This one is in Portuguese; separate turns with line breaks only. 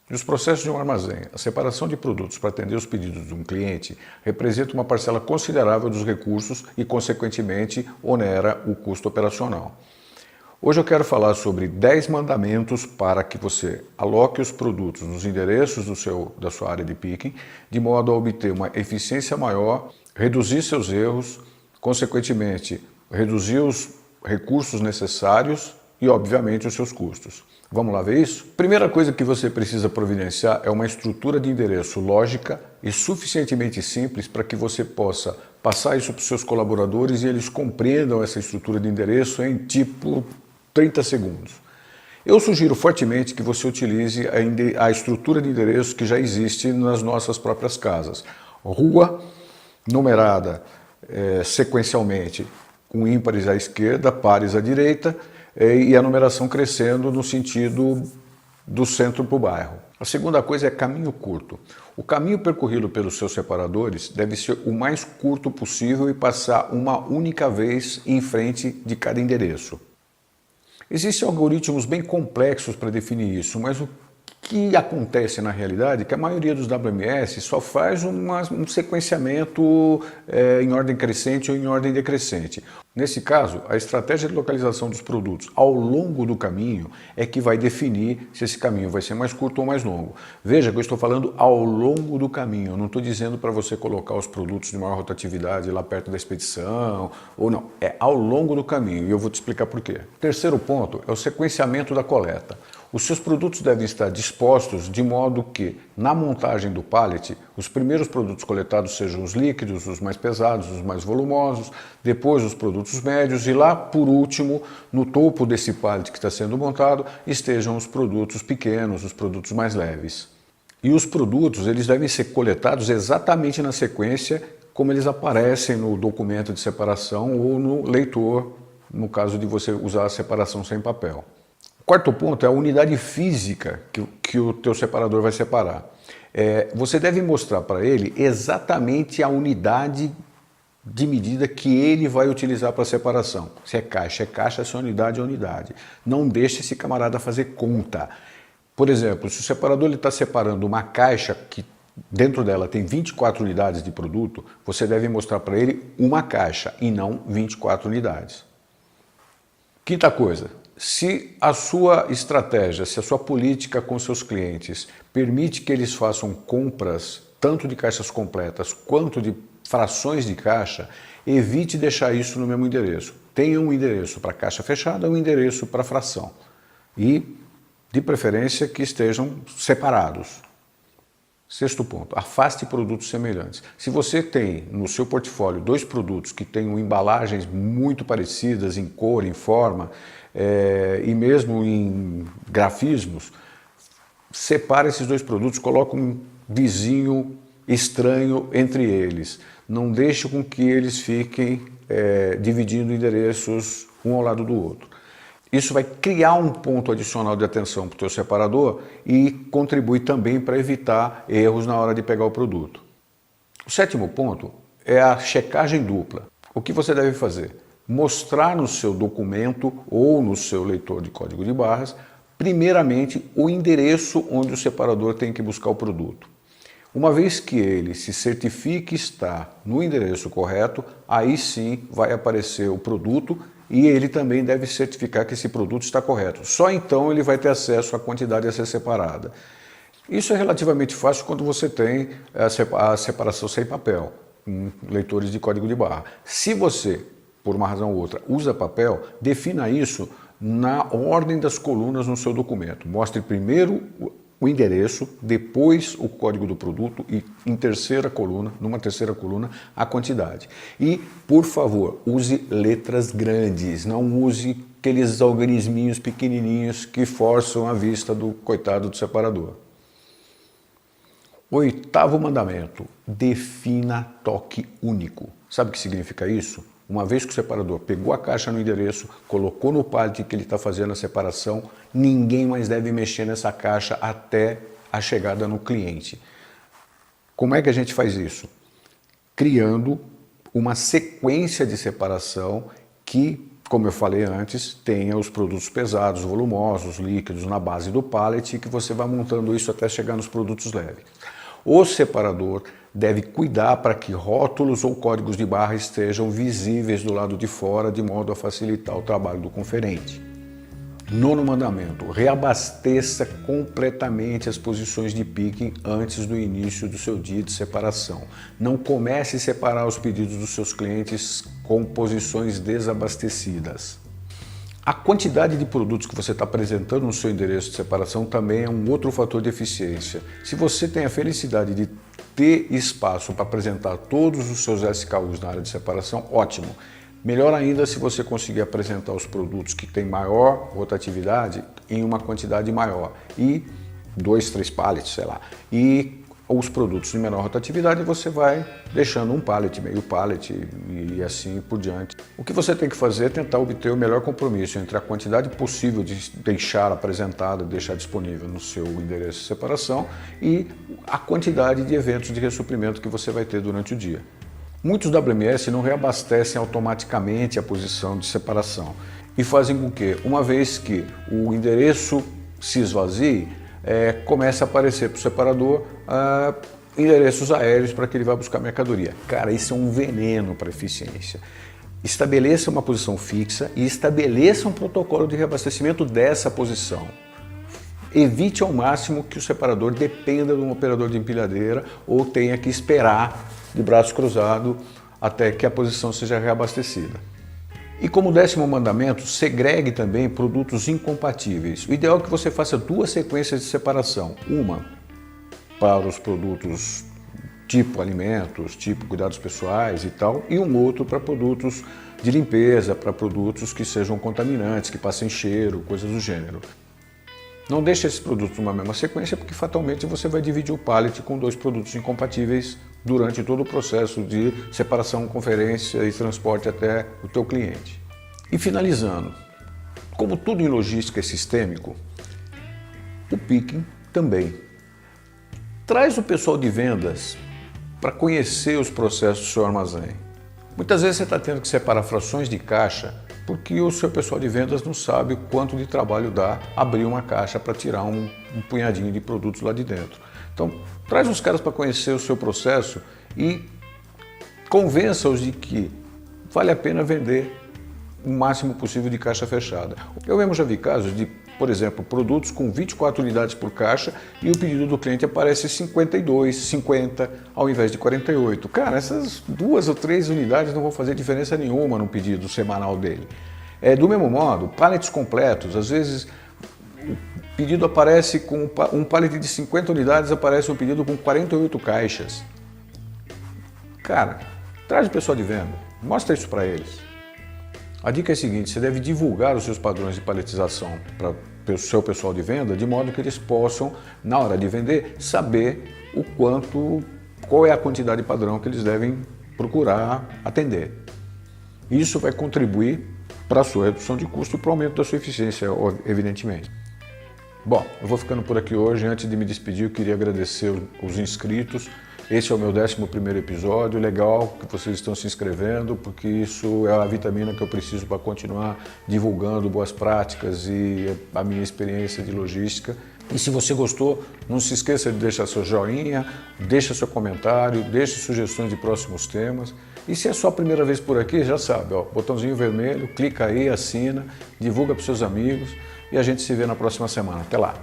Nos processos de um armazém, a separação de produtos para atender os pedidos de um cliente representa uma parcela considerável dos recursos e, consequentemente, onera o custo operacional. Hoje eu quero falar sobre 10 mandamentos para que você aloque os produtos nos endereços da sua área de picking, de modo a obter uma eficiência maior, reduzir seus erros, consequentemente, reduzir os recursos necessários e, obviamente, os seus custos. Vamos lá ver isso? Primeira coisa que você precisa providenciar é uma estrutura de endereço lógica e suficientemente simples para que você possa passar isso para os seus colaboradores e eles compreendam essa estrutura de endereço em tipo 30 segundos. Eu sugiro fortemente que você utilize a estrutura de endereço que já existe nas nossas próprias casas. Rua numerada sequencialmente com ímpares à esquerda, pares à direita, e a numeração crescendo no sentido do centro para o bairro. A segunda coisa é caminho curto. O caminho percorrido pelos seus separadores deve ser o mais curto possível e passar uma única vez em frente de cada endereço. Existem algoritmos bem complexos para definir isso, mas o que acontece na realidade é que a maioria dos WMS só faz um sequenciamento em ordem crescente ou em ordem decrescente. Nesse caso, a estratégia de localização dos produtos ao longo do caminho é que vai definir se esse caminho vai ser mais curto ou mais longo. Veja que eu estou falando ao longo do caminho, eu não estou dizendo para você colocar os produtos de maior rotatividade lá perto da expedição, ou não, é ao longo do caminho e eu vou te explicar por quê. Terceiro ponto é o sequenciamento da coleta. Os seus produtos devem estar dispostos de modo que, na montagem do pallet, os primeiros produtos coletados sejam os líquidos, os mais pesados, os mais volumosos, depois os produtos médios e lá, por último, no topo desse pallet que está sendo montado, estejam os produtos pequenos, os produtos mais leves. E os produtos eles devem ser coletados exatamente na sequência como eles aparecem no documento de separação ou no leitor, no caso de você usar a separação sem papel. Quarto ponto é a unidade física que o teu separador vai separar. Você deve mostrar para ele exatamente a unidade de medida que ele vai utilizar para a separação. Se é caixa, se é unidade, é unidade. Não deixe esse camarada fazer conta. Por exemplo, se o separador está separando uma caixa que dentro dela tem 24 unidades de produto, você deve mostrar para ele uma caixa e não 24 unidades. Quinta coisa. Se a sua estratégia, se a sua política com seus clientes permite que eles façam compras tanto de caixas completas quanto de frações de caixa, evite deixar isso no mesmo endereço. Tenha um endereço para caixa fechada e um endereço para fração. E, de preferência, que estejam separados. Sexto ponto, afaste produtos semelhantes. Se você tem no seu portfólio 2 produtos que tenham embalagens muito parecidas em cor, em forma e mesmo em grafismos, separe esses 2 produtos, coloque um vizinho estranho entre eles. Não deixe com que eles fiquem dividindo endereços um ao lado do outro. Isso vai criar um ponto adicional de atenção para o teu separador e contribui também para evitar erros na hora de pegar o produto. O sétimo ponto é a checagem dupla. O que você deve fazer? Mostrar no seu documento ou no seu leitor de código de barras, primeiramente, o endereço onde o separador tem que buscar o produto. Uma vez que ele se certifique estar no endereço correto, aí sim vai aparecer o produto e ele também deve certificar que esse produto está correto. Só então ele vai ter acesso à quantidade a ser separada. Isso é relativamente fácil quando você tem a separação sem papel, com leitores de código de barra. Se você, por uma razão ou outra, usa papel, defina isso na ordem das colunas no seu documento. Mostre primeiro o endereço, depois o código do produto e numa terceira coluna, a quantidade. E, por favor, use letras grandes, não use aqueles organisminhos pequenininhos que forçam a vista do coitado do separador. Oitavo mandamento, defina toque único. Sabe o que significa isso? Uma vez que o separador pegou a caixa no endereço, colocou no pallet que ele está fazendo a separação, ninguém mais deve mexer nessa caixa até a chegada no cliente. Como é que a gente faz isso? Criando uma sequência de separação que como eu falei antes, tenha os produtos pesados, volumosos, líquidos na base do pallet, que você vai montando isso até chegar nos produtos leves. O separador deve cuidar para que rótulos ou códigos de barra estejam visíveis do lado de fora, de modo a facilitar o trabalho do conferente. Nono mandamento: reabasteça completamente as posições de picking antes do início do seu dia de separação. Não comece a separar os pedidos dos seus clientes com posições desabastecidas. A quantidade de produtos que você está apresentando no seu endereço de separação também é um outro fator de eficiência. Se você tem a felicidade de ter espaço para apresentar todos os seus SKUs na área de separação, ótimo. Melhor ainda se você conseguir apresentar os produtos que têm maior rotatividade em uma quantidade maior. E 2, 3 pallets, sei lá. E os produtos de menor rotatividade você vai deixando um pallet, meio pallet e assim por diante. O que você tem que fazer é tentar obter o melhor compromisso entre a quantidade possível de deixar apresentada, deixar disponível no seu endereço de separação e a quantidade de eventos de ressuprimento que você vai ter durante o dia. Muitos WMS não reabastecem automaticamente a posição de separação e fazem com que, uma vez que o endereço se esvazie, começa a aparecer para o separador endereços aéreos para que ele vá buscar mercadoria. Cara, isso é um veneno para a eficiência. Estabeleça uma posição fixa e estabeleça um protocolo de reabastecimento dessa posição. Evite ao máximo que o separador dependa de um operador de empilhadeira ou tenha que esperar de braço cruzado até que a posição seja reabastecida. E como 10º mandamento, segregue também produtos incompatíveis. O ideal é que você faça 2 sequências de separação. Uma para os produtos tipo alimentos, tipo cuidados pessoais e tal, e um outro para produtos de limpeza, para produtos que sejam contaminantes, que passem cheiro, coisas do gênero. Não deixe esses produtos numa mesma sequência, porque fatalmente você vai dividir o pallet com 2 produtos incompatíveis durante todo o processo de separação, conferência e transporte até o teu cliente. E finalizando, como tudo em logística é sistêmico, o picking também. Traz o pessoal de vendas para conhecer os processos do seu armazém. Muitas vezes você está tendo que separar frações de caixa porque o seu pessoal de vendas não sabe o quanto de trabalho dá abrir uma caixa para tirar um punhadinho de produtos lá de dentro. Então, traz os caras para conhecer o seu processo e convença-os de que vale a pena vender o máximo possível de caixa fechada. Eu mesmo já vi casos de, por exemplo, produtos com 24 unidades por caixa e o pedido do cliente aparece 52, 50 ao invés de 48. Cara, essas 2 ou 3 unidades não vão fazer diferença nenhuma no pedido semanal dele. Do mesmo modo, pallets completos, às vezes o pedido aparece com um pallet de 50 unidades, aparece um pedido com 48 caixas. Cara, traz o pessoal de venda, mostra isso para eles. A dica é a seguinte: você deve divulgar os seus padrões de paletização para o seu pessoal de venda, de modo que eles possam, na hora de vender, saber qual é a quantidade padrão que eles devem procurar atender. Isso vai contribuir para a sua redução de custo e para o aumento da sua eficiência, evidentemente. Bom, eu vou ficando por aqui hoje. Antes de me despedir, eu queria agradecer os inscritos. Esse é o meu 11º episódio. Legal que vocês estão se inscrevendo, porque isso é a vitamina que eu preciso para continuar divulgando boas práticas e a minha experiência de logística. E se você gostou, não se esqueça de deixar seu joinha, deixa seu comentário, deixe sugestões de próximos temas. E se é só a primeira vez por aqui, já sabe, ó, botãozinho vermelho, clica aí, assina, divulga para os seus amigos e a gente se vê na próxima semana. Até lá!